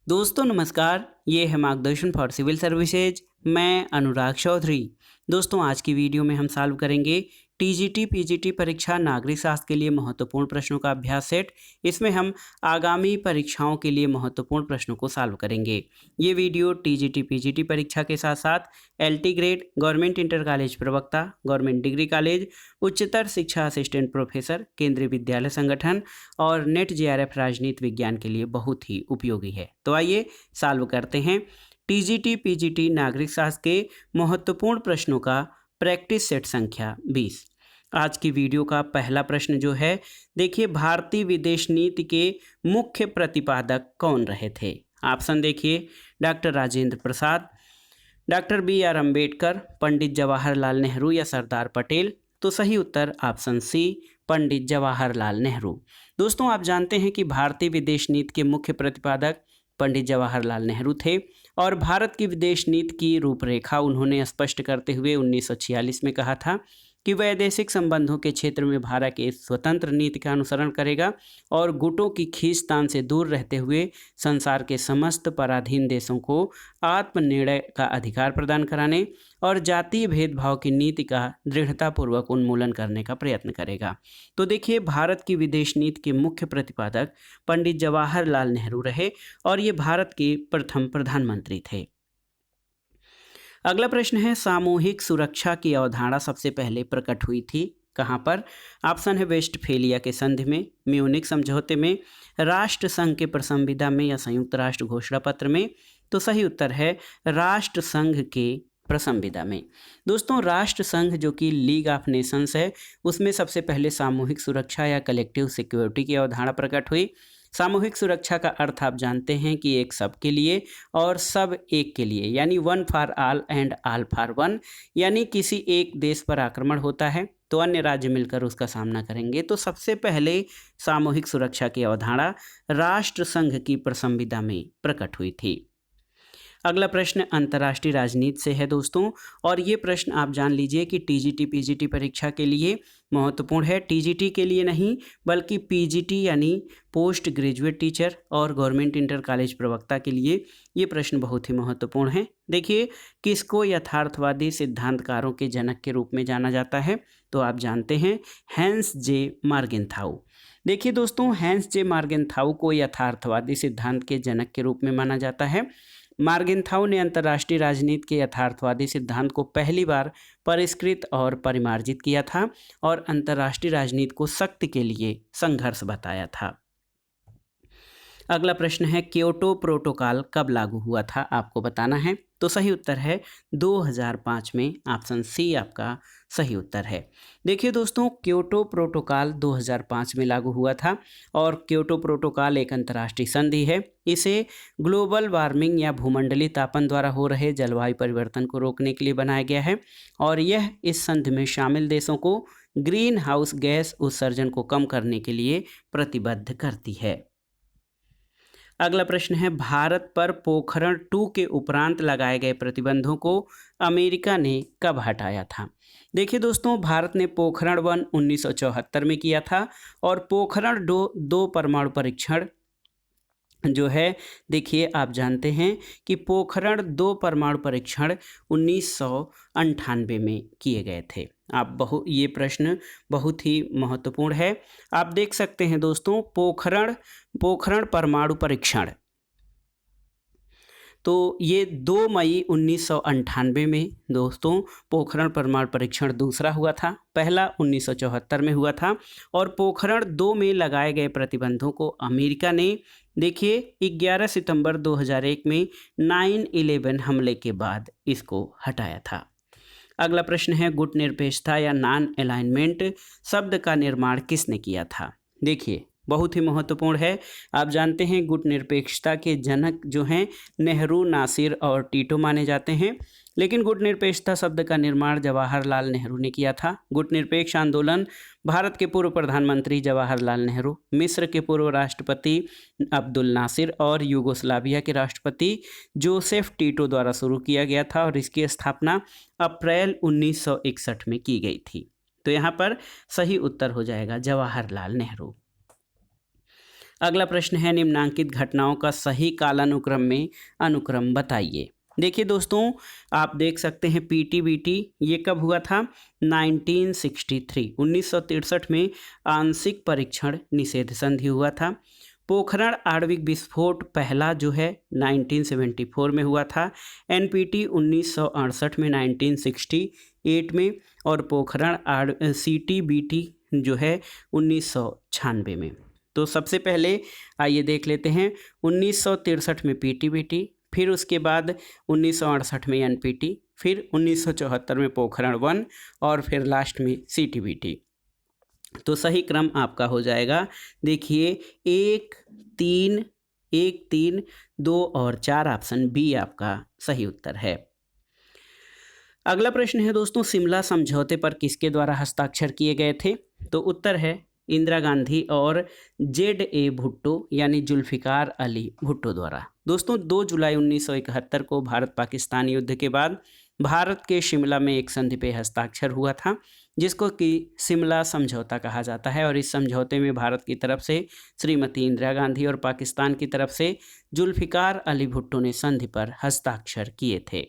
दोस्तों नमस्कार, ये है मार्गदर्शन फॉर सिविल सर्विसेज। मैं अनुराग चौधरी। दोस्तों आज की वीडियो में हम सॉल्व करेंगे टीजीटी पीजीटी परीक्षा नागरिक शास्त्र के लिए महत्वपूर्ण प्रश्नों का अभ्यास सेट। इसमें हम आगामी परीक्षाओं के लिए महत्वपूर्ण प्रश्नों को सॉल्व करेंगे। ये वीडियो टीजीटी पीजीटी परीक्षा के साथ साथ LT grade, government inter college प्रवक्ता, गवर्नमेंट डिग्री कॉलेज, उच्चतर शिक्षा असिस्टेंट प्रोफेसर, केंद्रीय विद्यालय संगठन और नेट जेआरएफ राजनीति विज्ञान के लिए बहुत ही उपयोगी है। तो आइए सॉल्व करते हैं टीजीटी पीजीटी नागरिक शास्त्र के महत्वपूर्ण प्रश्नों का प्रैक्टिस सेट संख्या 20। आज की वीडियो का पहला प्रश्न जो है, देखिए, भारतीय विदेश नीति के मुख्य प्रतिपादक कौन रहे थे? ऑप्शन देखिए, doctor Rajendra Prasad, doctor B R Ambedkar, Pandit Jawaharlal Nehru या सरदार पटेल। तो सही उत्तर ऑप्शन सी, पंडित जवाहरलाल नेहरू। दोस्तों आप जानते हैं कि भारतीय विदेश नीति के मुख्य प्रतिपादक पंडित जवाहरलाल नेहरू थे और भारत की विदेश नीति की रूपरेखा उन्होंने स्पष्ट करते हुए 1946 में कहा था कि वैदेशिक संबंधों के क्षेत्र में भारत एक स्वतंत्र नीति का अनुसरण करेगा और गुटों की खींचतान से दूर रहते हुए संसार के समस्त पराधीन देशों को आत्मनिर्णय का अधिकार प्रदान कराने और जातीय भेदभाव की नीति का दृढ़तापूर्वक उन्मूलन करने का प्रयत्न करेगा। तो देखिए, भारत की विदेश नीति के मुख्य प्रतिपादक पंडित जवाहरलाल नेहरू रहे और ये भारत के प्रथम प्रधानमंत्री थे। अगला प्रश्न है, सामूहिक सुरक्षा की अवधारणा सबसे पहले प्रकट हुई थी कहाँ पर? ऑप्शन है वेस्टफेलिया के संधि में, म्यूनिक समझौते में, राष्ट्र संघ के प्रसंविदा में या संयुक्त राष्ट्र घोषणा पत्र में। तो सही उत्तर है राष्ट्र संघ के प्रसंविदा में। दोस्तों राष्ट्र संघ जो कि लीग ऑफ नेशंस है, उसमें सबसे पहले सामूहिक सुरक्षा या कलेक्टिव सिक्योरिटी की अवधारणा प्रकट हुई। सामूहिक सुरक्षा का अर्थ आप जानते हैं कि एक सबके लिए और सब एक के लिए, यानी one for all and all for one. यानी किसी एक देश पर आक्रमण होता है तो अन्य राज्य मिलकर उसका सामना करेंगे। तो सबसे पहले सामूहिक सुरक्षा की अवधारणा राष्ट्र संघ की प्रसंविदा में प्रकट हुई थी। अगला प्रश्न अंतर्राष्ट्रीय राजनीति से है दोस्तों, और ये प्रश्न आप जान लीजिए कि टीजीटी पीजीटी परीक्षा के लिए महत्वपूर्ण है। टीजीटी के लिए नहीं बल्कि पीजीटी यानी पोस्ट ग्रेजुएट टीचर और गवर्नमेंट इंटर कॉलेज प्रवक्ता के लिए ये प्रश्न बहुत ही महत्वपूर्ण है। देखिए, किसको यथार्थवादी सिद्धांतकारों के जनक के रूप में जाना जाता है? तो आप जानते हैं हैंस जे मार्गेनथाउ। देखिए दोस्तों, हैंस जे मार्गेनथाउ को यथार्थवादी सिद्धांत के जनक के रूप में माना जाता है। मार्गेनथाउ ने अंतर्राष्ट्रीय राजनीति के यथार्थवादी सिद्धांत को पहली बार परिष्कृत और परिमार्जित किया था और अंतर्राष्ट्रीय राजनीति को शक्ति के लिए संघर्ष बताया था। अगला प्रश्न है, क्योटो प्रोटोकॉल कब लागू हुआ था? आपको बताना है। तो सही उत्तर है 2005 में। ऑप्शन सी आपका सही उत्तर है। देखिए दोस्तों, क्योटो प्रोटोकॉल 2005 में लागू हुआ था और क्योटो प्रोटोकॉल एक अंतर्राष्ट्रीय संधि है। इसे ग्लोबल वार्मिंग या भूमंडलीय तापन द्वारा हो रहे जलवायु परिवर्तन को रोकने के लिए बनाया गया है और यह इस संधि में शामिल देशों को ग्रीन हाउस गैस उत्सर्जन को कम करने के लिए प्रतिबद्ध करती है। अगला प्रश्न है, भारत पर पोखरण 2 के उपरांत लगाए गए प्रतिबंधों को अमेरिका ने कब हटाया था? देखिए दोस्तों, भारत ने पोखरण 1 1974 में किया था और पोखरण 2 परमाणु परीक्षण जो है, देखिए आप जानते हैं कि पोखरण 2 परमाणु परीक्षण 1998 में किए गए थे। ये प्रश्न बहुत ही महत्वपूर्ण है। आप देख सकते हैं दोस्तों, पोखरण परमाणु परीक्षण, तो ये 2 मई 1998 में दोस्तों पोखरण परमाणु परीक्षण दूसरा हुआ था। पहला 1974 में हुआ था और पोखरण 2 में लगाए गए प्रतिबंधों को अमेरिका ने, देखिए, 11 सितंबर 2001 में 9/11 हमले के बाद इसको हटाया था। अगला प्रश्न है, गुट निरपेक्षता या नॉन अलाइनमेंट शब्द का निर्माण किसने किया था? देखिए, बहुत ही महत्वपूर्ण है। आप जानते हैं गुट निरपेक्षता के जनक जो हैं नेहरू, नासिर और टीटो माने जाते हैं, लेकिन गुट निरपेक्षता शब्द का निर्माण जवाहरलाल नेहरू ने किया था। गुट निरपेक्ष आंदोलन भारत के पूर्व प्रधानमंत्री जवाहरलाल नेहरू, मिस्र के पूर्व राष्ट्रपति अब्दुल नासिर और यूगोस्लाविया के राष्ट्रपति जोसेफ टीटो द्वारा शुरू किया गया था और इसकी स्थापना अप्रैल 1961 में की गई थी। तो यहाँ पर सही उत्तर हो जाएगा जवाहरलाल नेहरू। अगला प्रश्न है निम्नांकित घटनाओं का सही कालानुक्रम में अनुक्रम बताइए। देखिए दोस्तों, आप देख सकते हैं पीटीबीटी ये कब हुआ था? 1963 1963 में आंशिक परीक्षण निषेध संधि हुआ था। पोखरण आणविक विस्फोट पहला जो है 1974 में हुआ था। एनपीटी 1968 में, 1968 में, और पोखरण सीटीबीटी जो है 1996 में। तो सबसे पहले आइए देख लेते हैं 1963 में पीटीबीटी, फिर उसके बाद 1968 में एनपीटी, फिर 1974 में पोखरण 1 और फिर लास्ट में सीटीबीटी। तो सही क्रम आपका हो जाएगा, देखिए 1, 3, 1, 3, 2 और 4, ऑप्शन बी आपका सही उत्तर है। अगला प्रश्न है दोस्तों, शिमला समझौते पर किसके द्वारा हस्ताक्षर किए गए थे? तो उत्तर है इंदिरा गांधी और ZA भुट्टो यानी जुल्फिकार अली भुट्टो द्वारा। दोस्तों 2 जुलाई 1971 को भारत पाकिस्तान युद्ध के बाद भारत के शिमला में एक संधि पे हस्ताक्षर हुआ था, जिसको कि शिमला समझौता कहा जाता है। और इस समझौते में भारत की तरफ से श्रीमती इंदिरा गांधी और पाकिस्तान की तरफ से जुल्फिकार अली भुट्टो ने संधि पर हस्ताक्षर किए थे।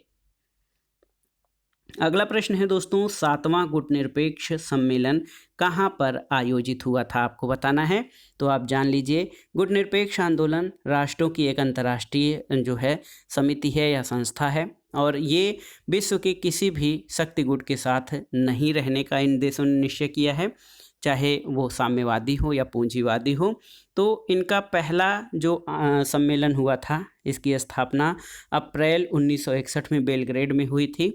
अगला प्रश्न है दोस्तों, 7वां गुटनिरपेक्ष सम्मेलन कहाँ पर आयोजित हुआ था? आपको बताना है। तो आप जान लीजिए, गुटनिरपेक्ष आंदोलन राष्ट्रों की एक अंतर्राष्ट्रीय जो है समिति है या संस्था है, और ये विश्व के किसी भी शक्ति गुट के साथ नहीं रहने का इन देशों ने निश्चय किया है, चाहे वो साम्यवादी हो या पूंजीवादी हो। तो इनका पहला जो सम्मेलन हुआ था, इसकी स्थापना अप्रैल 1961 में बेलग्रेड में हुई थी।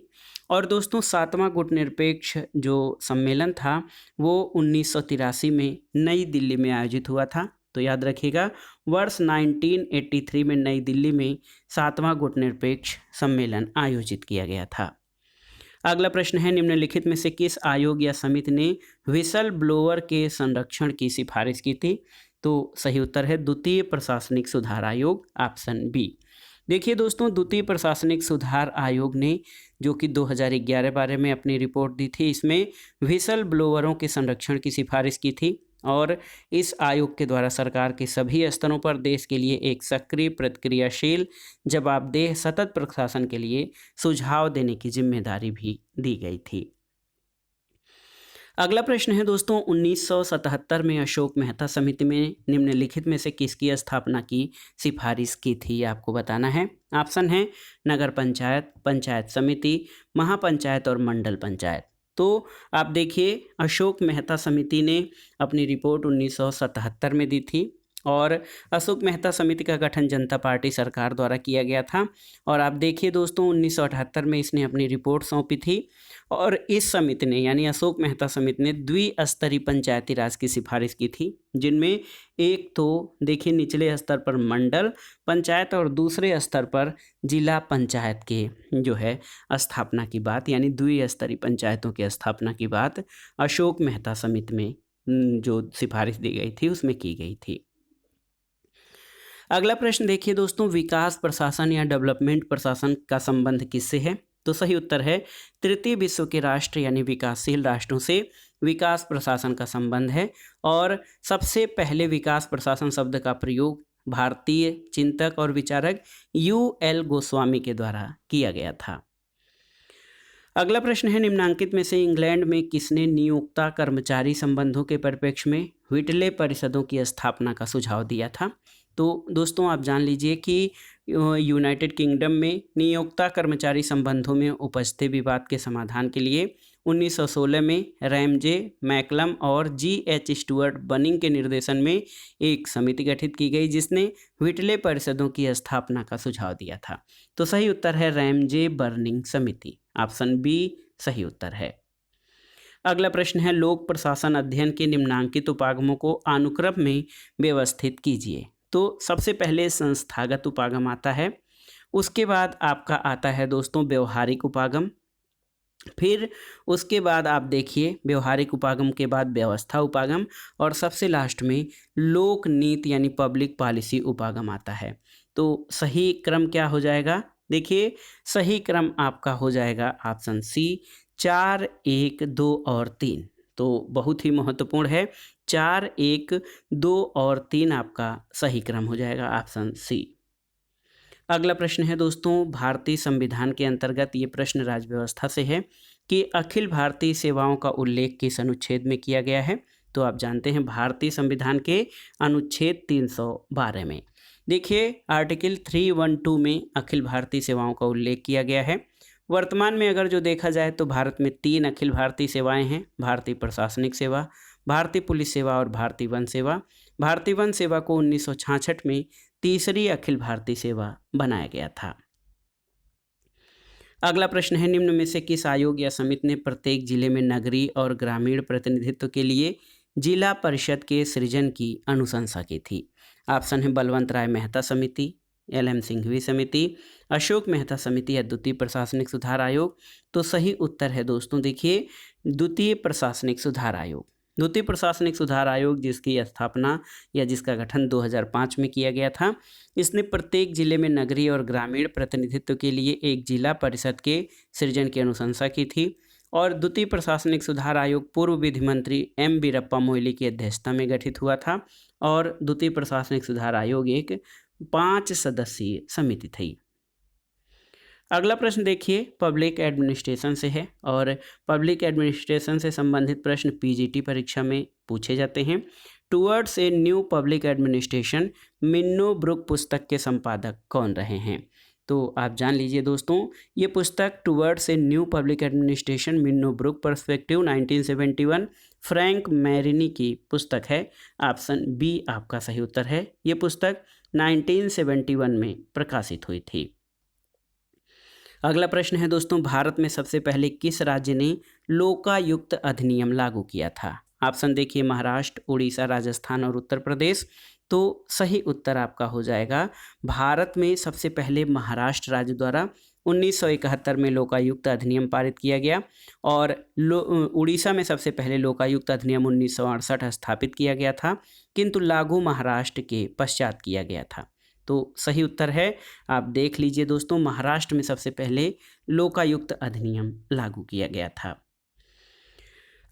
और दोस्तों 7वां गुटनिरपेक्ष जो सम्मेलन था वो 1983 में नई दिल्ली में आयोजित हुआ था। तो याद रखिएगा, वर्ष 1983 में नई दिल्ली में 7वां गुटनिरपेक्ष सम्मेलन आयोजित किया गया था। अगला प्रश्न है, निम्नलिखित में से किस आयोग या समिति ने व्हिसल ब्लोअर के संरक्षण की सिफारिश की थी? तो सही उत्तर है द्वितीय प्रशासनिक सुधार आयोग, ऑप्शन बी। देखिए दोस्तों, द्वितीय प्रशासनिक सुधार आयोग ने जो कि 2011-12 में अपनी रिपोर्ट दी थी, इसमें व्हिसल ब्लोअरों के संरक्षण की सिफारिश की थी। और इस आयोग के द्वारा सरकार के सभी स्तरों पर देश के लिए एक सक्रिय, प्रतिक्रियाशील, जवाबदेह, सतत प्रशासन के लिए सुझाव देने की जिम्मेदारी भी दी गई थी। अगला प्रश्न है दोस्तों, 1977 में अशोक मेहता समिति में निम्नलिखित में से किसकी स्थापना की सिफारिश की थी? आपको बताना है। ऑप्शन है नगर पंचायत, पंचायत समिति, महापंचायत और मंडल पंचायत। तो आप देखिए, अशोक मेहता समिति ने अपनी रिपोर्ट 1977 में दी थी, और अशोक मेहता समिति का गठन जनता पार्टी सरकार द्वारा किया गया था। और आप देखिए दोस्तों, 1978 में इसने अपनी रिपोर्ट सौंपी थी, और इस समिति ने यानी अशोक मेहता समिति ने द्विस्तरीय पंचायती राज की सिफारिश की थी, जिनमें एक तो देखिए निचले स्तर पर मंडल पंचायत और दूसरे स्तर पर जिला पंचायत के जो है स्थापना की बात, यानी द्विस्तरीय पंचायतों की स्थापना की बात अशोक मेहता समिति में जो सिफारिश दी गई थी उसमें की गई थी। अगला प्रश्न देखिए दोस्तों, विकास प्रशासन या डेवलपमेंट प्रशासन का संबंध किससे है? तो सही उत्तर है तृतीय विश्व के राष्ट्र यानी विकासशील राष्ट्रों से विकास प्रशासन का संबंध है। और सबसे पहले विकास प्रशासन शब्द का प्रयोग भारतीय चिंतक और विचारक UL गोस्वामी के द्वारा किया गया था। अगला प्रश्न है, निम्नांकित में से इंग्लैंड में किसने नियोक्ता कर्मचारी संबंधों के परिप्रेक्ष्य में व्हिटले परिषदों की स्थापना का सुझाव दिया था? तो दोस्तों आप जान लीजिए कि यूनाइटेड किंगडम में नियोक्ता कर्मचारी संबंधों में उपजते विवाद के समाधान के लिए 1916 में रैमजे मैकलम और GH स्टुअर्ट बनिंग के निर्देशन में एक समिति गठित की गई, जिसने व्हिटले परिषदों की स्थापना का सुझाव दिया था। तो सही उत्तर है रैमजे बर्निंग समिति, ऑप्शन बी सही उत्तर है। अगला प्रश्न है, लोक प्रशासन अध्ययन के निम्नांकित उपागमों को अनुक्रम में व्यवस्थित कीजिए। तो सबसे पहले संस्थागत उपागम आता है, उसके बाद आपका आता है दोस्तों व्यवहारिक उपागम, फिर उसके बाद आप देखिए व्यवहारिक उपागम के बाद व्यवस्था उपागम, और सबसे लास्ट में लोक नीति यानी पब्लिक पॉलिसी उपागम आता है। तो सही क्रम क्या हो जाएगा? देखिए सही क्रम आपका हो जाएगा ऑप्शन सी 4, 1, 2 और 3। तो बहुत ही महत्वपूर्ण है, 4, 1, 2 और 3 आपका सही क्रम हो जाएगा, ऑप्शन सी। अगला प्रश्न है दोस्तों, भारतीय संविधान के अंतर्गत ये प्रश्न राज्य व्यवस्था से है कि अखिल भारतीय सेवाओं का उल्लेख किस अनुच्छेद में किया गया है। तो आप जानते हैं भारतीय संविधान के अनुच्छेद 312 में। देखिए आर्टिकल 312 में अखिल भारतीय सेवाओं का उल्लेख किया गया है। वर्तमान में अगर जो देखा जाए तो भारत में 3 अखिल भारतीय सेवाएं हैं, भारतीय प्रशासनिक सेवा, भारतीय पुलिस सेवा और भारतीय वन सेवा। भारतीय वन सेवा को 1966 में तीसरी अखिल भारतीय सेवा बनाया गया था। अगला प्रश्न है, निम्न में से किस आयोग या समिति ने प्रत्येक जिले में नगरीय और ग्रामीण प्रतिनिधित्व के लिए जिला परिषद के सृजन की अनुशंसा की थी। ऑप्शन है बलवंत राय मेहता समिति, LM सिंघवी समिति, अशोक मेहता समिति या द्वितीय प्रशासनिक सुधार आयोग। तो सही उत्तर है दोस्तों देखिए द्वितीय प्रशासनिक सुधार आयोग। द्वितीय प्रशासनिक सुधार आयोग जिसकी स्थापना या जिसका गठन 2005 में किया गया था, इसने प्रत्येक जिले में नगरीय और ग्रामीण प्रतिनिधित्व के लिए एक जिला परिषद के सृजन की अनुशंसा की थी। और द्वितीय प्रशासनिक सुधार आयोग पूर्व विधि मंत्री M वीरप्पा मोइली की अध्यक्षता में गठित हुआ था और द्वितीय प्रशासनिक सुधार आयोग एक 5 सदस्यीय समिति थी। अगला प्रश्न देखिए पब्लिक एडमिनिस्ट्रेशन से है और पब्लिक एडमिनिस्ट्रेशन से संबंधित प्रश्न PGT परीक्षा में पूछे जाते हैं। Towards a new public administration Minnowbrook पुस्तक के संपादक कौन रहे हैं। तो आप जान लीजिए दोस्तों ये पुस्तक towards a new public administration Minnowbrook perspective 1971 Frank Marini की पुस्तक है। ऑप्शन बी आपका सही उत्तर है। ये पुस्तक 1971 में प्रकाशित हुई थी। अगला प्रश्न है दोस्तों, भारत में सबसे पहले किस राज्य ने लोकायुक्त अधिनियम लागू किया था। ऑप्शन देखिए महाराष्ट्र, उड़ीसा, राजस्थान और उत्तर प्रदेश। तो सही उत्तर आपका हो जाएगा भारत में सबसे पहले महाराष्ट्र राज्य द्वारा 1971 में लोकायुक्त अधिनियम पारित किया गया और उड़ीसा में सबसे पहले लोकायुक्त अधिनियम 1968 स्थापित किया गया था, किंतु लागू महाराष्ट्र के पश्चात किया गया था। तो सही उत्तर है, आप देख लीजिए दोस्तों महाराष्ट्र में सबसे पहले लोकायुक्त अधिनियम लागू किया गया था।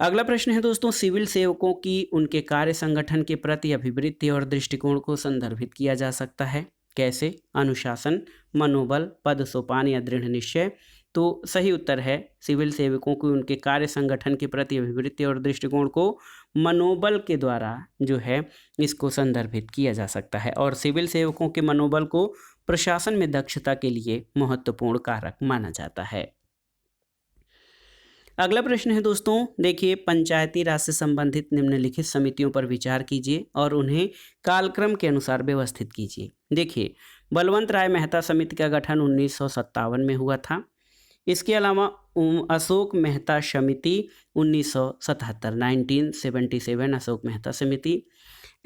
अगला प्रश्न है दोस्तों, सिविल सेवकों की उनके कार्य संगठन के प्रति अभिवृत्ति और दृष्टिकोण को संदर्भित किया जा सकता है। कैसे? अनुशासन, मनोबल, पद सोपान या दृढ़ निश्चय। तो सही उत्तर है सिविल सेवकों को उनके कार्य संगठन के प्रति अभिवृत्ति और दृष्टिकोण को मनोबल के द्वारा जो है इसको संदर्भित किया जा सकता है और सिविल सेवकों के मनोबल को प्रशासन में दक्षता के लिए महत्वपूर्ण कारक माना जाता है। अगला प्रश्न है दोस्तों देखिए, पंचायती राज से संबंधित निम्नलिखित समितियों पर विचार कीजिए और उन्हें कालक्रम के अनुसार व्यवस्थित कीजिए। देखिए बलवंत राय मेहता समिति का गठन 1957 में हुआ था। इसके अलावा अशोक मेहता समिति 1977 अशोक मेहता समिति।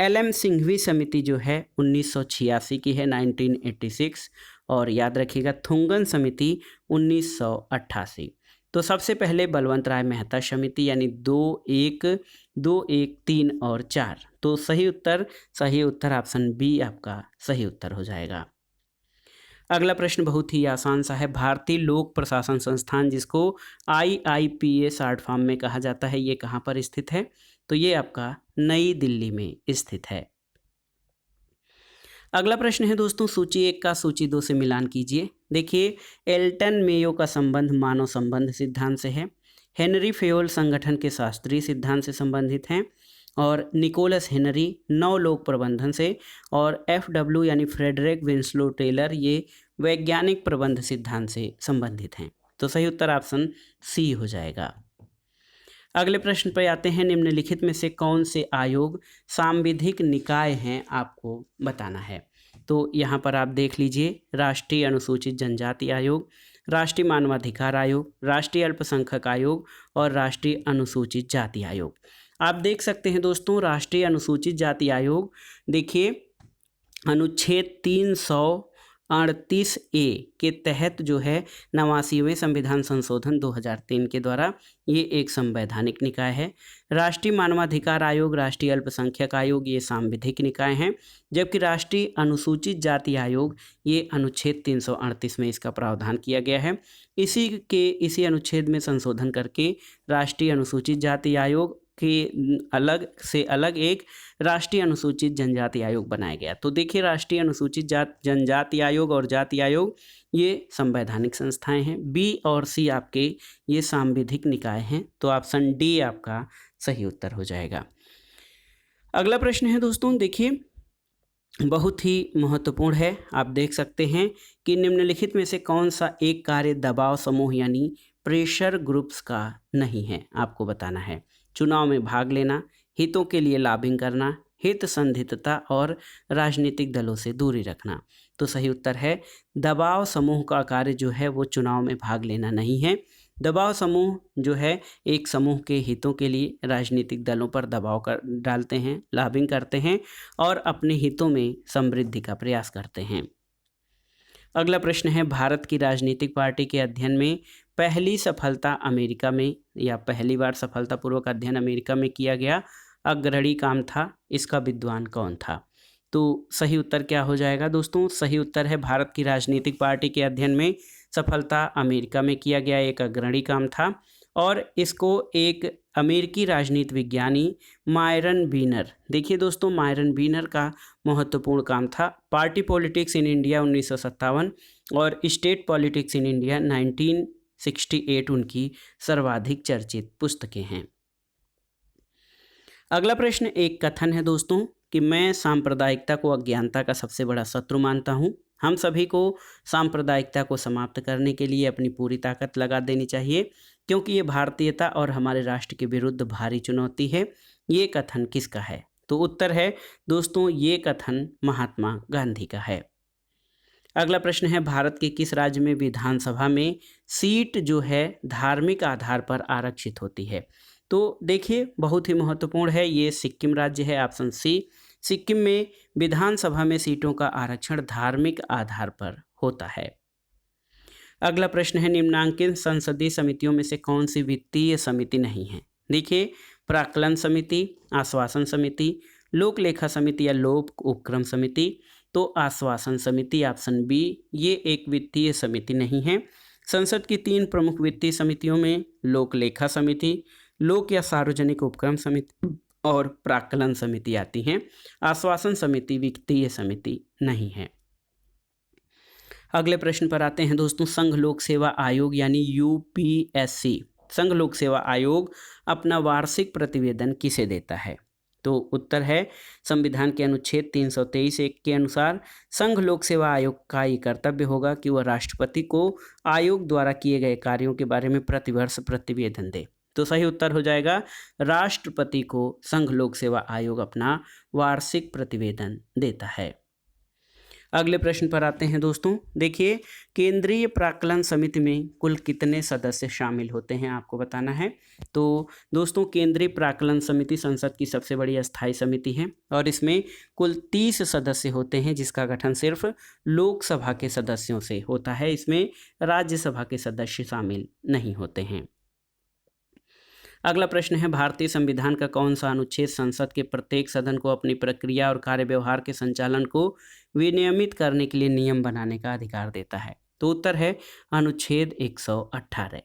LM सिंघवी समिति जो है 1986 की है 1986 और याद रखिएगा थुंगन समिति 1988। तो सबसे पहले बलवंत राय मेहता समिति यानी 2, 1, 2, 1, 3 और 4। तो सही उत्तर ऑप्शन बी आपका सही उत्तर हो जाएगा। अगला प्रश्न बहुत ही आसान सा है, भारतीय लोक प्रशासन संस्थान जिसको IIPA शॉर्ट फॉर्म में कहा जाता है, ये कहाँ पर स्थित है। तो ये आपका नई दिल्ली में स्थित है। अगला प्रश्न है दोस्तों, सूची 1 का सूची 2 से मिलान कीजिए। देखिए एल्टन मेयो का संबंध मानव संबंध सिद्धांत से है, हेनरी फेयोल संगठन के शास्त्रीय सिद्धांत से संबंधित हैं और निकोलस हेनरी नव लोक प्रबंधन से और FW यानी फ्रेडरिक विंस्लो टेलर ये वैज्ञानिक प्रबंध सिद्धांत से संबंधित हैं। तो सही उत्तर ऑप्शन सी हो जाएगा। अगले प्रश्न पर आते हैं, निम्नलिखित में से कौन से आयोग सांविधिक निकाय हैं आपको बताना है। तो यहाँ पर आप देख लीजिए राष्ट्रीय अनुसूचित जनजाति आयोग, राष्ट्रीय मानवाधिकार आयोग, राष्ट्रीय अल्पसंख्यक आयोग और राष्ट्रीय अनुसूचित जाति आयोग। आप देख सकते हैं दोस्तों राष्ट्रीय अनुसूचित जाति आयोग देखिए अनुच्छेद 338A के तहत जो है 89वें संविधान संशोधन 2003 के द्वारा ये एक संवैधानिक निकाय है। राष्ट्रीय मानवाधिकार आयोग, राष्ट्रीय अल्पसंख्यक आयोग ये सांविधिक निकाय हैं, जबकि राष्ट्रीय अनुसूचित जाति आयोग ये अनुच्छेद 338 में इसका प्रावधान किया गया है। इसी अनुच्छेद में संशोधन करके राष्ट्रीय अनुसूचित जाति आयोग के अलग एक राष्ट्रीय अनुसूचित जनजाति आयोग बनाया गया। तो देखिए, राष्ट्रीय अनुसूचित जनजाति आयोग और जाति आयोग ये संवैधानिक संस्थाएं हैं। बी और सी आपके ये सांविधिक निकाय हैं। तो ऑप्शन डी आपका सही उत्तर हो जाएगा। अगला प्रश्न है दोस्तों, देखिए बहुत ही महत्वपूर्ण है। आप देख सकते हैं कि निम्नलिखित में से कौन सा एक कार्य दबाव समूह यानी प्रेशर ग्रुप्स का नहीं है, आपको बताना है। चुनाव में भाग लेना, हितों के लिए लॉबिंग करना, हित संधितता और राजनीतिक दलों से दूरी रखना। तो सही उत्तर है दबाव समूह का कार्य जो है वो चुनाव में भाग लेना नहीं है। दबाव समूह जो है एक समूह के हितों के लिए राजनीतिक दलों पर दबाव डालते हैं, लॉबिंग करते हैं और अपने हितों में समृद्धि का प्रयास करते हैं। अगला प्रश्न है, भारत की राजनीतिक पार्टी के अध्ययन में पहली सफलता अमेरिका में या पहली बार सफलतापूर्वक अध्ययन अमेरिका में किया गया अग्रणी काम था, इसका विद्वान कौन था? तो सही उत्तर क्या हो जाएगा दोस्तों? सही उत्तर है भारत की राजनीतिक पार्टी के अध्ययन में सफलता अमेरिका में किया गया एक अग्रणी काम था और इसको एक अमेरिकी राजनीति विज्ञानी मायरन बीनर, देखिए दोस्तों मायरन बीनर का महत्वपूर्ण काम था। पार्टी पॉलिटिक्स इन इंडिया 1957 और स्टेट पॉलिटिक्स इन इंडिया 1968 उनकी सर्वाधिक चर्चित पुस्तकें हैं। अगला प्रश्न एक कथन है दोस्तों कि मैं सांप्रदायिकता को अज्ञानता का सबसे बड़ा शत्रु मानता हूँ। हम सभी को सांप्रदायिकता को समाप्त करने के लिए अपनी पूरी ताकत लगा देनी चाहिए क्योंकि ये भारतीयता और हमारे राष्ट्र के विरुद्ध भारी चुनौती है। ये कथन किसका है? तो उत्तर है दोस्तों ये कथन महात्मा गांधी का है। अगला प्रश्न है, भारत के किस राज्य में विधानसभा में सीट जो है धार्मिक आधार पर आरक्षित होती है? तो देखिए बहुत ही महत्वपूर्ण है, ये सिक्किम राज्य है, ऑप्शन सी। सिक्किम में विधानसभा में सीटों का आरक्षण धार्मिक आधार पर होता है। अगला प्रश्न है, निम्नांकित संसदीय समितियों में से कौन सी वित्तीय समिति नहीं है? देखिए प्राक्कलन समिति, आश्वासन समिति, लोक लेखा समिति या लोक उपक्रम समिति। तो आश्वासन समिति ऑप्शन बी ये एक वित्तीय समिति नहीं है। संसद की 3 प्रमुख वित्तीय समितियों में लोक लेखा समिति, लोक या सार्वजनिक उपक्रम समिति और प्राक्कलन समिति आती हैं। आश्वासन समिति वित्तीय समिति नहीं है। अगले प्रश्न पर आते हैं दोस्तों, संघ लोक सेवा आयोग यानी यूपीएससी, संघ लोक सेवा आयोग अपना वार्षिक प्रतिवेदन किसे देता है? तो उत्तर है संविधान के अनुच्छेद 323(1) के अनुसार संघ लोक सेवा आयोग का ये कर्तव्य होगा कि वह राष्ट्रपति को आयोग द्वारा किए गए कार्यों के बारे में प्रतिवर्ष प्रतिवेदन दे। तो सही उत्तर हो जाएगा राष्ट्रपति को संघ लोक सेवा आयोग अपना वार्षिक प्रतिवेदन देता है। अगले प्रश्न पर आते हैं दोस्तों, देखिए केंद्रीय प्राक्कलन समिति में कुल कितने सदस्य शामिल होते हैं आपको बताना है। तो दोस्तों केंद्रीय प्राक्कलन समिति संसद की सबसे बड़ी अस्थायी समिति है और इसमें कुल 30 सदस्य होते हैं जिसका गठन सिर्फ लोकसभा के सदस्यों से होता है, इसमें राज्यसभा के सदस्य शामिल नहीं होते हैं। अगला प्रश्न है, भारतीय संविधान का कौन सा अनुच्छेद संसद के प्रत्येक सदन को अपनी प्रक्रिया और कार्य व्यवहार के संचालन को विनियमित करने के लिए नियम बनाने का अधिकार देता है? तो उत्तर है अनुच्छेद 118।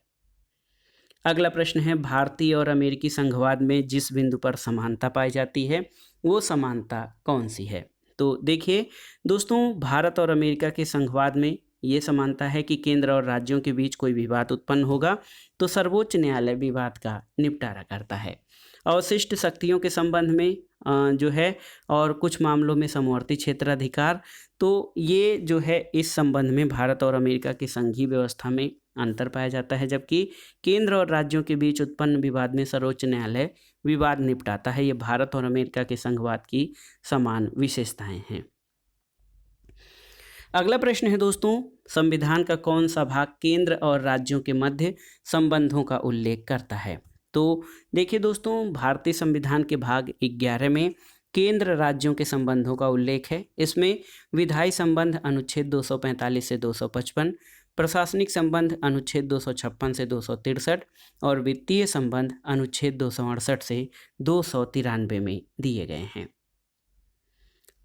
अगला प्रश्न है, भारतीय और अमेरिकी संघवाद में जिस बिंदु पर समानता पाई जाती है वो समानता कौन सी है? तो देखिए दोस्तों भारत और अमेरिका के संघवाद में ये समानता है कि केंद्र और राज्यों के बीच कोई विवाद उत्पन्न होगा तो सर्वोच्च न्यायालय विवाद का निपटारा करता है। अवशिष्ट शक्तियों के संबंध में जो है और कुछ मामलों में समवर्ती क्षेत्राधिकार, तो ये जो है इस संबंध में भारत और अमेरिका की संघीय व्यवस्था में अंतर पाया जाता है, जबकि केंद्र और राज्यों के बीच उत्पन्न विवाद में सर्वोच्च न्यायालय विवाद निपटाता है। ये भारत और अमेरिका के संघवाद की समान विशेषताएं हैं। अगला प्रश्न है दोस्तों, संविधान का कौन सा भाग केंद्र और राज्यों के मध्य संबंधों का उल्लेख करता है? तो देखिए दोस्तों भारतीय संविधान के भाग 11 में केंद्र राज्यों के संबंधों का उल्लेख है। इसमें विधायी संबंध अनुच्छेद 245 से 255, प्रशासनिक संबंध अनुच्छेद 256 से 263 और वित्तीय संबंध अनुच्छेद 268 से 293 में दिए गए हैं।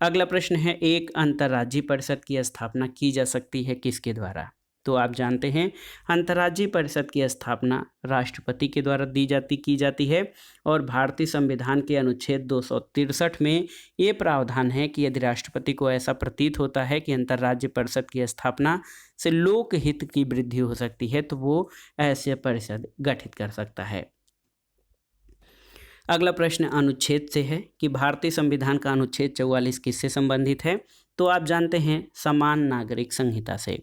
अगला प्रश्न है, एक अंतर्राज्यीय परिषद की स्थापना की जा सकती है किसके द्वारा? तो आप जानते हैं अंतर्राज्यीय परिषद की स्थापना राष्ट्रपति के द्वारा की जाती है और भारतीय संविधान के अनुच्छेद 263 में ये प्रावधान है कि यदि राष्ट्रपति को ऐसा प्रतीत होता है कि अंतर्राज्यीय परिषद की स्थापना से लोकहित की वृद्धि हो सकती है तो वो ऐसे परिषद गठित कर सकता है। अगला प्रश्न अनुच्छेद से है कि भारतीय संविधान का अनुच्छेद 44 किससे संबंधित है? तो आप जानते हैं समान नागरिक संहिता से।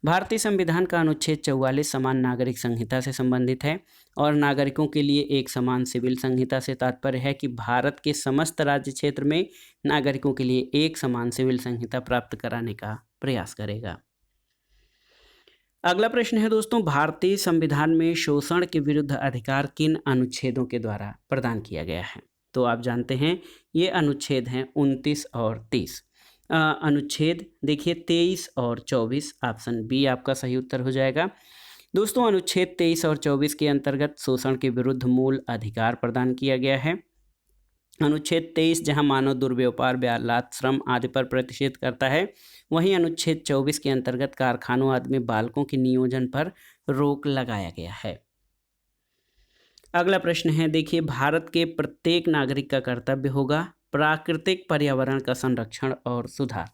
भारतीय संविधान का अनुच्छेद 44 समान नागरिक संहिता से संबंधित है और नागरिकों के लिए एक समान सिविल संहिता से तात्पर्य है कि भारत के समस्त राज्य क्षेत्र में नागरिकों के लिए एक समान सिविल संहिता प्राप्त कराने का प्रयास करेगा। अगला प्रश्न है दोस्तों, भारतीय संविधान में शोषण के विरुद्ध अधिकार किन अनुच्छेदों के द्वारा प्रदान किया गया है? तो आप जानते हैं ये अनुच्छेद हैं 29 और 30। अनुच्छेद देखिए 23 और 24, ऑप्शन बी आपका सही उत्तर हो जाएगा। दोस्तों अनुच्छेद 23 और 24 के अंतर्गत शोषण के विरुद्ध मूल अधिकार प्रदान किया गया है। अनुच्छेद 23 जहां मानव दुर्व्यवहार, बलात्कार, श्रम आदि पर प्रतिषेध करता है, वहीं अनुच्छेद 24 के अंतर्गत कारखानों आदि में बालकों के नियोजन पर रोक लगाया गया है। अगला प्रश्न है देखिए, भारत के प्रत्येक नागरिक का कर्तव्य होगा प्राकृतिक पर्यावरण का संरक्षण और सुधार।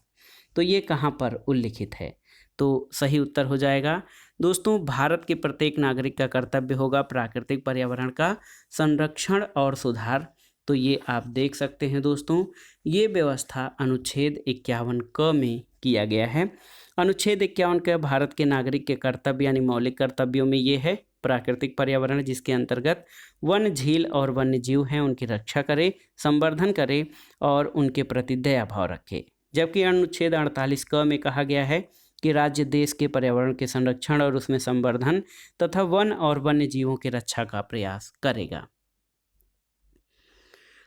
तो ये कहाँ पर उल्लिखित है? तो सही उत्तर हो जाएगा दोस्तों, भारत के प्रत्येक नागरिक का कर्तव्य होगा प्राकृतिक पर्यावरण का संरक्षण और सुधार। तो ये आप देख सकते हैं दोस्तों, ये व्यवस्था अनुच्छेद 51 क में किया गया है। अनुच्छेद 51 का भारत के नागरिक के कर्तव्य यानी मौलिक कर्तव्यों में ये है प्राकृतिक पर्यावरण, जिसके अंतर्गत वन, झील और वन्य जीव हैं उनकी रक्षा करे, संवर्धन करे और उनके प्रति दया भाव रखे। जबकि अनुच्छेद 48 क में कहा गया है कि राज्य देश के पर्यावरण के संरक्षण और उसमें संवर्धन तथा वन और वन्य जीवों की रक्षा का प्रयास करेगा।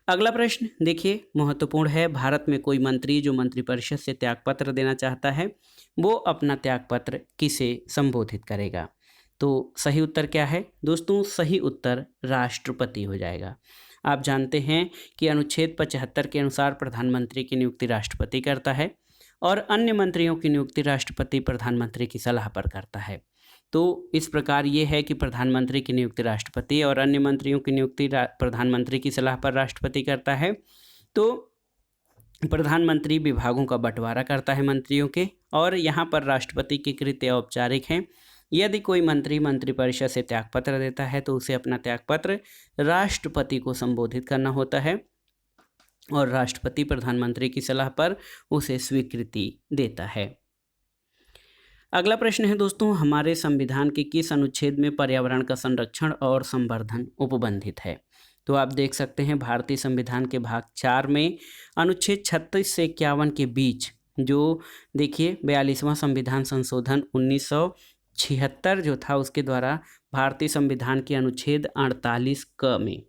अगला प्रश्न देखिए महत्वपूर्ण है, भारत में कोई मंत्री जो मंत्रिपरिषद से त्यागपत्र देना चाहता है वो अपना त्यागपत्र किसे संबोधित करेगा? तो सही उत्तर क्या है दोस्तों? सही उत्तर राष्ट्रपति हो जाएगा। आप जानते हैं कि अनुच्छेद 75 के अनुसार प्रधानमंत्री की नियुक्ति राष्ट्रपति करता है और अन्य मंत्रियों की नियुक्ति राष्ट्रपति प्रधानमंत्री की सलाह पर करता है। तो इस प्रकार ये है कि प्रधानमंत्री की नियुक्ति राष्ट्रपति और अन्य मंत्रियों की नियुक्ति प्रधानमंत्री की सलाह पर राष्ट्रपति करता है। तो प्रधानमंत्री विभागों का बंटवारा करता है मंत्रियों के, और यहाँ पर राष्ट्रपति की कृत्य औपचारिक हैं। यदि कोई मंत्री मंत्रिपरिषद से त्यागपत्र देता है तो उसे अपना त्यागपत्र राष्ट्रपति को संबोधित करना होता है और राष्ट्रपति प्रधानमंत्री की सलाह पर उसे स्वीकृति देता है। अगला प्रश्न है दोस्तों, हमारे संविधान के किस अनुच्छेद में पर्यावरण का संरक्षण और संवर्धन उपबंधित है? तो आप देख सकते हैं भारतीय संविधान के भाग 4 में अनुच्छेद 36 से 51 के बीच जो देखिए 42वां संविधान संशोधन 1976 जो था उसके द्वारा भारतीय संविधान के अनुच्छेद 48 क में,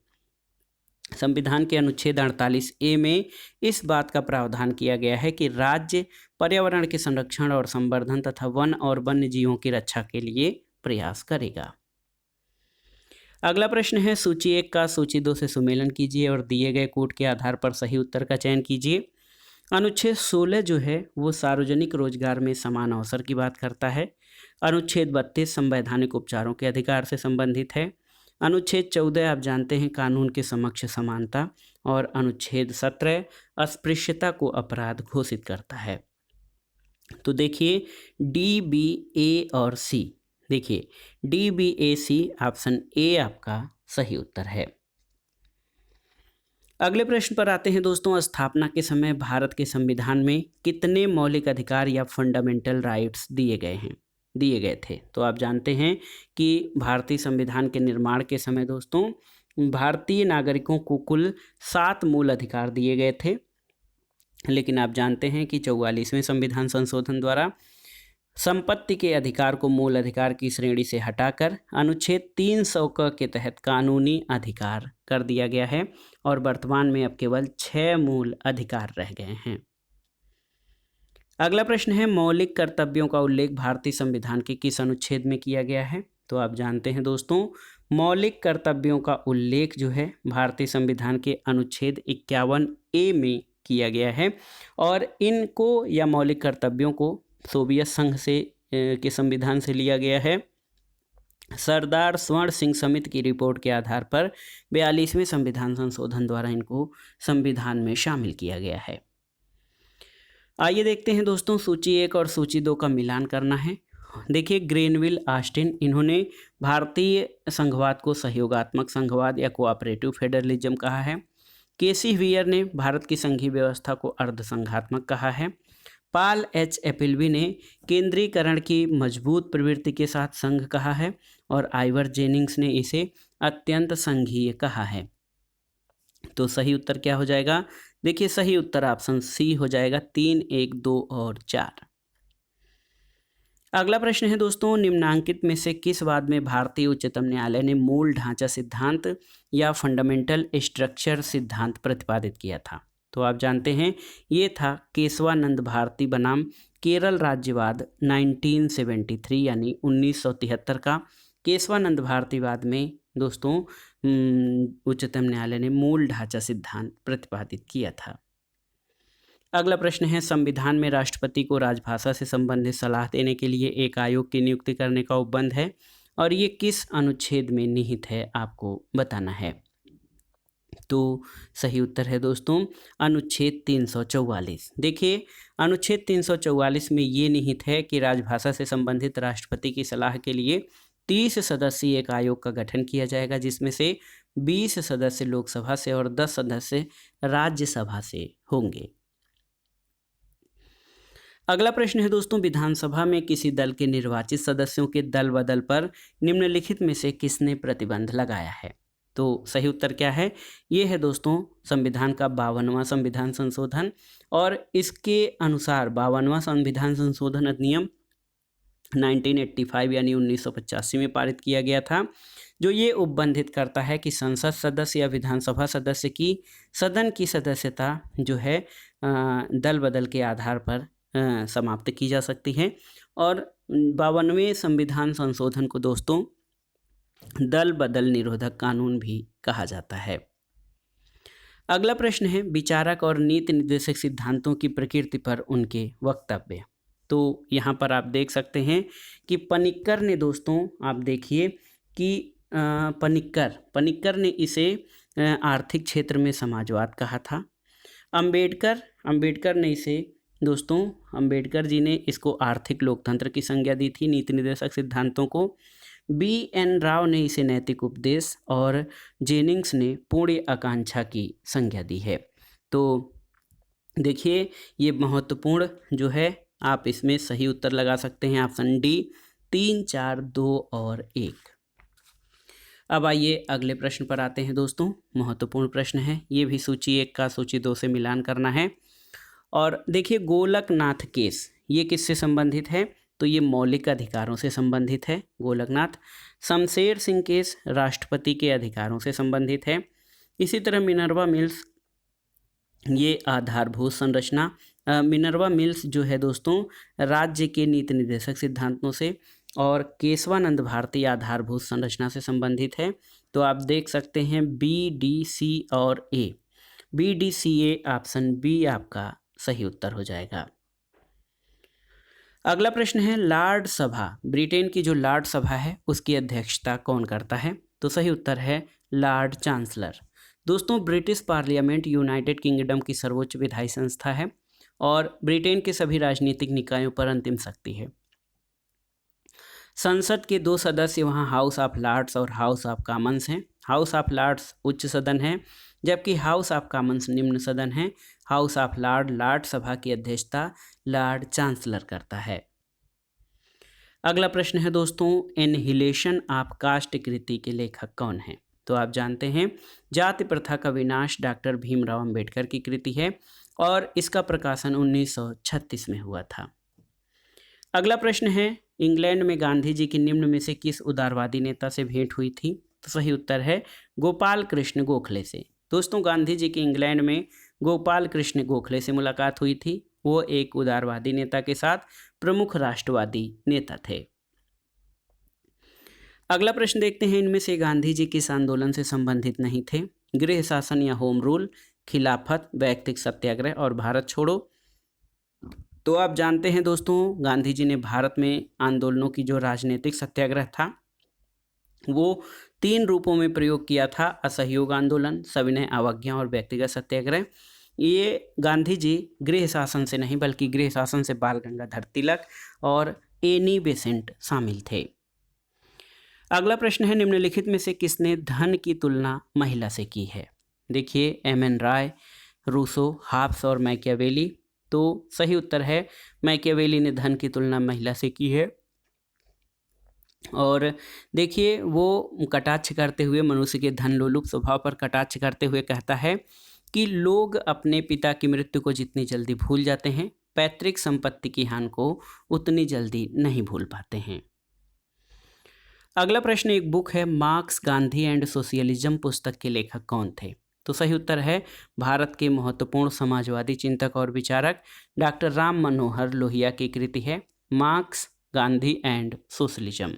संविधान के अनुच्छेद 48 ए में इस बात का प्रावधान किया गया है कि राज्य पर्यावरण के संरक्षण और संवर्धन तथा वन और वन्य जीवों की रक्षा के लिए प्रयास करेगा। अगला प्रश्न है, सूची 1 का सूची 2 से सुमेलन कीजिए और दिए गए कोड के आधार पर सही उत्तर का चयन कीजिए। अनुच्छेद 16 जो है वो सार्वजनिक रोजगार में समान अवसर की बात करता है। अनुच्छेद 32 संवैधानिक उपचारों के अधिकार से संबंधित है। अनुच्छेद 14 आप जानते हैं कानून के समक्ष समानता, और अनुच्छेद 17 अस्पृश्यता को अपराध घोषित करता है। तो देखिए डी, बी, ए और सी, देखिए D, B, A, C, option A आपका सही उत्तर है। अगले प्रश्न पर आते हैं दोस्तों, स्थापना के समय भारत के संविधान में कितने मौलिक अधिकार या फंडामेंटल राइट्स दिए गए थे? तो आप जानते हैं कि भारतीय संविधान के निर्माण के समय दोस्तों भारतीय नागरिकों को कुल 7 मूल अधिकार दिए गए थे, लेकिन आप जानते हैं कि 44वें संविधान संशोधन द्वारा संपत्ति के अधिकार को मूल अधिकार की श्रेणी से हटाकर अनुच्छेद 300 क के तहत कानूनी अधिकार कर दिया गया है और वर्तमान में अब केवल 6 मूल अधिकार रह गए हैं। अगला प्रश्न है, मौलिक कर्तव्यों का उल्लेख भारतीय संविधान के किस अनुच्छेद में किया गया है? तो आप जानते हैं दोस्तों मौलिक कर्तव्यों का उल्लेख जो है भारतीय संविधान के अनुच्छेद 51 ए में किया गया है और इनको या मौलिक कर्तव्यों को सोवियत संघ से के संविधान से लिया गया है। सरदार स्वर्ण सिंह समिति की रिपोर्ट के आधार पर 42वें संविधान संशोधन द्वारा इनको संविधान में शामिल किया गया है। आइए देखते हैं दोस्तों, सूची 1 और सूची 2 का मिलान करना है। देखिए, ग्रेनविल ऑस्टिन, इन्होंने भारतीय संघवाद को सहयोगात्मक संघवाद या कोऑपरेटिव फेडरलिज्म कहा है। केसी व्हीयर ने भारत की संघीय व्यवस्था को अर्ध संघात्मक कहा है। पॉल एच एपिलवी ने केंद्रीकरण की मजबूत प्रवृत्ति के साथ संघ कहा है और आइवर जेनिंग्स ने इसे अत्यंत संघीय कहा है। तो सही उत्तर क्या हो जाएगा? देखिए, सही उत्तर ऑप्शन सी हो जाएगा, 3, 1, 2 और 4। अगला प्रश्न है दोस्तों, निम्नांकित में से किस वाद में भारतीय उच्चतम न्यायालय ने मूल ढांचा सिद्धांत या फंडामेंटल स्ट्रक्चर सिद्धांत प्रतिपादित किया था? तो आप जानते हैं ये था केशवानंद भारती बनाम केरल राज्यवाद 1973 यानी 1973 का। केशवानंद भारतीवाद में दोस्तों उच्चतम न्यायालय ने मूल ढांचा सिद्धांत प्रतिपादित किया था। अगला प्रश्न है, संविधान में राष्ट्रपति को राजभाषा से संबंधित सलाह देने के लिए एक आयोग की नियुक्ति करने का उपबंध है और ये किस अनुच्छेद में निहित है, आपको बताना है। तो सही उत्तर है दोस्तों अनुच्छेद 344। देखिए, अनुच्छेद 344 में ये निहित है कि राजभाषा से संबंधित राष्ट्रपति की सलाह के लिए 30 सदस्यीय एक आयोग का गठन किया जाएगा, जिसमें से 20 सदस्य लोकसभा से और 10 सदस्य राज्यसभा से होंगे। अगला प्रश्न है दोस्तों, विधानसभा में किसी दल के निर्वाचित सदस्यों के दल बदल पर निम्नलिखित में से किसने प्रतिबंध लगाया है? तो सही उत्तर क्या है? ये है दोस्तों संविधान का 52वां संविधान संशोधन और इसके अनुसार 52वां संविधान संशोधन अधिनियम 1985 यानी 1985 में पारित किया गया था, जो ये उपबंधित करता है कि संसद सदस्य या विधानसभा सदस्य की सदन की सदस्यता जो है दल बदल के आधार पर समाप्त की जा सकती है। और 52वें संविधान संशोधन को दोस्तों दल बदल निरोधक कानून भी कहा जाता है। अगला प्रश्न है, विचारक और नीति निर्देशक सिद्धांतों की प्रकृति पर उनके वक्तव्य। तो यहाँ पर आप देख सकते हैं कि पनिक्कर ने दोस्तों, आप देखिए कि पनिक्कर ने इसे आर्थिक क्षेत्र में समाजवाद कहा था। अंबेडकर ने इसे दोस्तों, अंबेडकर जी ने इसको आर्थिक लोकतंत्र की संज्ञा दी थी नीति निर्देशक सिद्धांतों को। BN राव ने इसे नैतिक उपदेश और जेनिंग्स ने पूर्ण आकांक्षा की संज्ञा दी है। तो देखिए, ये महत्वपूर्ण जो है, आप इसमें सही उत्तर लगा सकते हैं ऑप्शन डी, 3, 4, 2 और 1। अब आइए अगले प्रश्न पर आते हैं दोस्तों। महत्वपूर्ण प्रश्न है, ये भी सूची 1 का सूची 2 से मिलान करना है। और देखिए, गोलकनाथ केस ये किससे संबंधित है? तो ये मौलिक अधिकारों से संबंधित है, गोलकनाथ। शमशेर सिंह केस राष्ट्रपति के अधिकारों से संबंधित है। इसी तरह मिनर्वा मिल्स, ये आधारभूत संरचना, मिनर्वा मिल्स जो है दोस्तों राज्य के नीति निर्देशक सिद्धांतों से, और केशवानंद भारती आधारभूत संरचना से संबंधित है। तो आप देख सकते हैं BDC और A, BDCA ऑप्शन बी आपका सही उत्तर हो जाएगा। अगला प्रश्न है, लॉर्ड सभा, ब्रिटेन की जो लॉर्ड सभा है उसकी अध्यक्षता कौन करता है? तो सही उत्तर है लॉर्ड चांसलर। दोस्तों, ब्रिटिश पार्लियामेंट यूनाइटेड किंगडम की सर्वोच्च विधायी संस्था है और ब्रिटेन के सभी राजनीतिक निकायों पर अंतिम शक्ति है। संसद के 2 सदस्य वहाँ हाउस ऑफ लॉर्ड्स और हाउस ऑफ कॉमन्स हैं। हाउस ऑफ लॉर्ड्स उच्च सदन है, जबकि हाउस ऑफ कॉमन्स निम्न सदन है। हाउस ऑफ लॉर्ड सभा की अध्यक्षता लॉर्ड चांसलर करता है। अगला प्रश्न है दोस्तों, एनहिलेशन ऑफ कास्ट कृति के लेखक कौन है? तो आप जानते हैं जाति प्रथा का विनाश डॉक्टर भीमराव अंबेडकर की कृति है और इसका प्रकाशन 1936 में हुआ था। अगला प्रश्न है, इंग्लैंड में गांधी जी की निम्न में से किस उदारवादी नेता से भेंट हुई थी? तो सही उत्तर है गोपाल कृष्ण गोखले से। दोस्तों, गांधी जी की इंग्लैंड में गोपाल कृष्ण गोखले से मुलाकात हुई थी। वो एक उदारवादी नेता के साथ प्रमुख राष्ट्रवादी नेता थे। अगला प्रश्न देखते हैं, इनमें से गांधी जी किस आंदोलन से संबंधित नहीं थे? गृह शासन या होम रूल, खिलाफत, व्यक्तिगत सत्याग्रह और भारत छोड़ो। तो आप जानते हैं दोस्तों, गांधी जी ने भारत में आंदोलनों की जो राजनीतिक सत्याग्रह था वो 3 रूपों में प्रयोग किया था। असहयोग आंदोलन, सविनय अवज्ञा और व्यक्तिगत सत्याग्रह। ये गांधी जी गृह शासन से नहीं बल्कि गृह शासन से बाल गंगाधर तिलक और एनी बेसेंट शामिल थे। अगला प्रश्न है, निम्नलिखित में से किसने धन की तुलना महिला से की है? देखिए, एम.एन. राय, रूसो, हाब्स और मैकियावेली। तो सही उत्तर है मैकियावेली ने धन की तुलना महिला से की है। और देखिए, वो कटाक्ष करते हुए मनुष्य के धन लोलुप स्वभाव पर कटाक्ष करते हुए कहता है कि लोग अपने पिता की मृत्यु को जितनी जल्दी भूल जाते हैं, पैतृक संपत्ति की हानि को उतनी जल्दी नहीं भूल पाते हैं। अगला प्रश्न एक बुक है, मार्क्स, गांधी एंड सोशलिज्म पुस्तक के लेखक कौन थे? तो सही उत्तर है भारत के महत्वपूर्ण समाजवादी चिंतक और विचारक डॉक्टर राम मनोहर लोहिया की कृति है मार्क्स, गांधी एंड सोशलिज्म।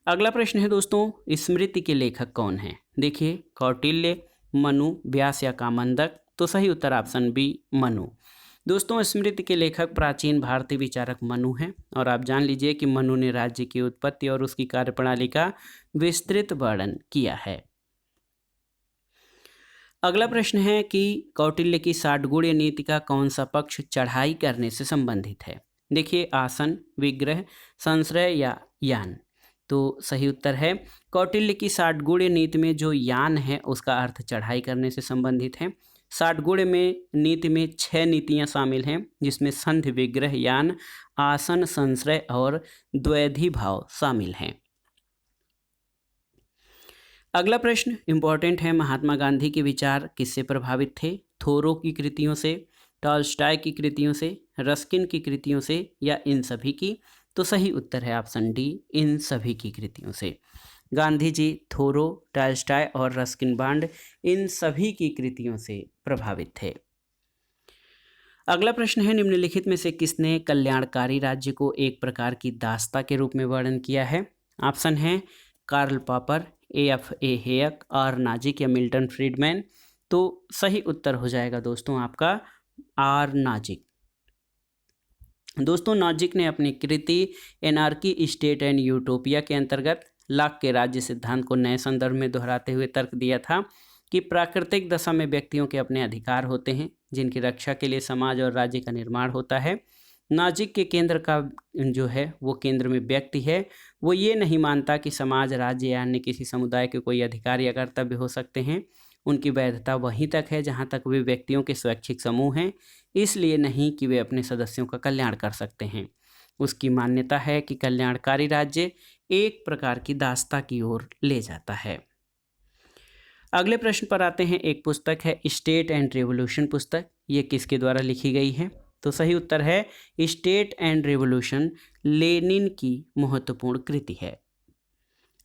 अगला प्रश्न है दोस्तों, स्मृति के लेखक कौन हैं? देखिए, कौटिल्य, मनु, व्यास या कामंदक। तो सही उत्तर ऑप्शन बी, मनु। दोस्तों, स्मृति के लेखक प्राचीन भारतीय विचारक मनु हैं और आप जान लीजिए कि मनु ने राज्य की उत्पत्ति और उसकी कार्यप्रणाली का विस्तृत वर्णन किया है। अगला प्रश्न है कि कौटिल्य की 60 गुण नीति का कौन सा पक्ष चढ़ाई करने से संबंधित है? देखिए, आसन, विग्रह, संश्रय या यान। तो सही उत्तर है कौटिल्य की 60 गुण नीति में जो यान है उसका अर्थ चढ़ाई करने से संबंधित है। 60 गुण में नीति में 6 नीतियां शामिल हैं जिसमें संधि, विग्रह, यान, आसन, संश्रय और द्वैधी भाव शामिल हैं। अगला प्रश्न इंपॉर्टेंट है, महात्मा गांधी के विचार किससे प्रभावित थे? थोरो की कृतियों से, टॉल्स्टॉय की कृतियों से, रस्किन की कृतियों से या इन सभी की? तो सही उत्तर है ऑप्शन डी, इन सभी की कृतियों से। गांधी जी थोरो, टॉल्स्टॉय और रस्किन बॉन्ड इन सभी की कृतियों से प्रभावित थे। अगला प्रश्न है, निम्नलिखित में से किसने कल्याणकारी राज्य को एक प्रकार की दास्ता के रूप में वर्णन किया है? ऑप्शन है कार्ल पॉपर, ए.एफ.ए. हेयक, आर नाजिक या मिल्टन फ्रीडमैन। तो सही उत्तर हो जाएगा दोस्तों आपका आर नाजिक। दोस्तों, नाजिक ने अपनी कृति एनार्की, स्टेट एंड यूटोपिया के अंतर्गत लाक के राज्य सिद्धांत को नए संदर्भ में दोहराते हुए तर्क दिया था कि प्राकृतिक दशा में व्यक्तियों के अपने अधिकार होते हैं जिनकी रक्षा के लिए समाज और राज्य का निर्माण होता है। नाजिक के केंद्र का जो है वो केंद्र में व्यक्ति है। वो ये नहीं मानता कि समाज, राज्य या अन्य किसी समुदाय के कोई अधिकार या कर्तव्य हो सकते हैं। उनकी वैधता वहीं तक है जहां तक वे व्यक्तियों के स्वैच्छिक समूह हैं, इसलिए नहीं कि वे अपने सदस्यों का कल्याण कर सकते हैं। उसकी मान्यता है कि कल्याणकारी राज्य एक प्रकार की दास्ता की ओर ले जाता है। अगले प्रश्न पर आते हैं, एक पुस्तक है स्टेट एंड रेवोल्यूशन पुस्तक, ये किसके द्वारा लिखी गई है? तो सही उत्तर है स्टेट एंड रेवोल्यूशन लेनिन की महत्वपूर्ण कृति है।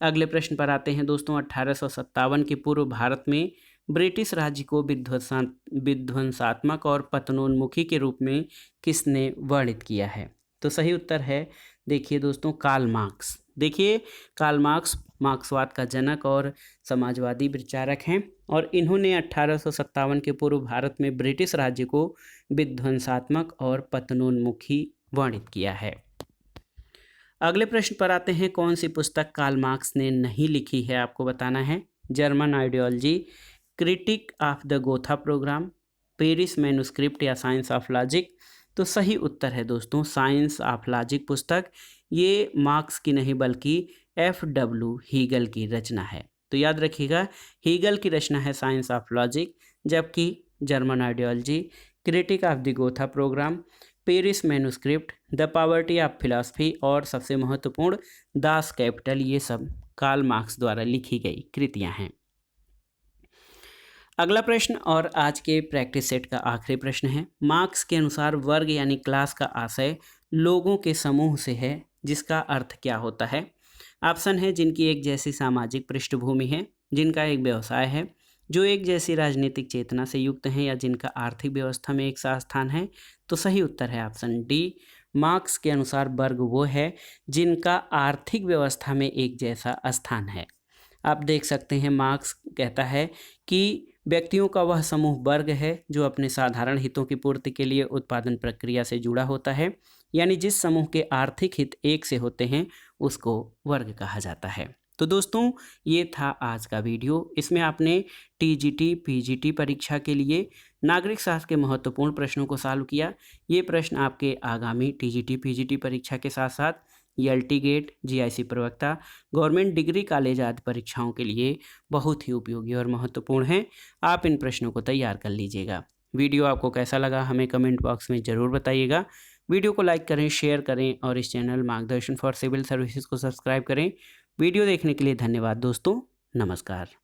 अगले प्रश्न पर आते हैं दोस्तों, 1857 के पूर्व भारत में ब्रिटिश राज्य को विध्वंसात्मक और पतनोन्मुखी के रूप में किसने वर्णित किया है? तो सही उत्तर है, देखिए दोस्तों, कार्ल मार्क्स। देखिए, कार्ल मार्क्स मार्क्सवाद का जनक और समाजवादी विचारक हैं और इन्होंने 1857 के पूर्व भारत में ब्रिटिश राज्य को विध्वंसात्मक और पतनोन्मुखी वर्णित किया है। अगले प्रश्न पर आते हैं, कौन सी पुस्तक कार्ल मार्क्स ने नहीं लिखी है? आपको बताना है। German ideology, critique of the Gotha programme, Paris manuscript या साइंस ऑफ लॉजिक। तो सही उत्तर है दोस्तों साइंस ऑफ लॉजिक पुस्तक। ये मार्क्स की नहीं बल्कि F.W. हीगल की रचना है। तो याद रखिएगा, हीगल की रचना है साइंस ऑफ लॉजिक, जबकि German ideology, critique of the Gotha programme, Paris manuscript, the poverty of philosophy और सबसे महत्वपूर्ण दास कैपिटल, ये सब कार्ल मार्क्स द्वारा लिखी गई कृतियां हैं। अगला प्रश्न और आज के प्रैक्टिस सेट का आखिरी प्रश्न है, मार्क्स के अनुसार वर्ग यानी क्लास का आशय लोगों के समूह से है, जिसका अर्थ क्या होता है? ऑप्शन है जिनकी एक जैसी सामाजिक पृष्ठभूमि है, जिनका एक व्यवसाय है, जो एक जैसी राजनीतिक चेतना से युक्त हैं या जिनका आर्थिक व्यवस्था में एक सा स्थान है। तो सही उत्तर है ऑप्शन डी, मार्क्स के अनुसार वर्ग वो है जिनका आर्थिक व्यवस्था में एक जैसा स्थान है। आप देख सकते हैं मार्क्स कहता है कि व्यक्तियों का वह समूह वर्ग है जो अपने साधारण हितों की पूर्ति के लिए उत्पादन प्रक्रिया से जुड़ा होता है, यानी जिस समूह के आर्थिक हित एक से होते हैं उसको वर्ग कहा जाता है। तो दोस्तों, ये था आज का वीडियो। इसमें आपने टीजीटी पीजीटी परीक्षा के लिए नागरिक शास्त्र के महत्वपूर्ण प्रश्नों को सॉल्व किया। ये प्रश्न आपके आगामी टीजीटी पीजीटी परीक्षा के साथ साथ ईएलटी गेट, जीआईसी प्रवक्ता, गवर्नमेंट डिग्री कॉलेज आदि परीक्षाओं के लिए बहुत ही उपयोगी और महत्वपूर्ण हैं। आप इन प्रश्नों को तैयार कर लीजिएगा। वीडियो आपको कैसा लगा हमें कमेंट बॉक्स में ज़रूर बताइएगा। वीडियो को लाइक करें, शेयर करें और इस चैनल मार्गदर्शन फॉर सिविल सर्विसेज को सब्सक्राइब करें। वीडियो देखने के लिए धन्यवाद दोस्तों। नमस्कार।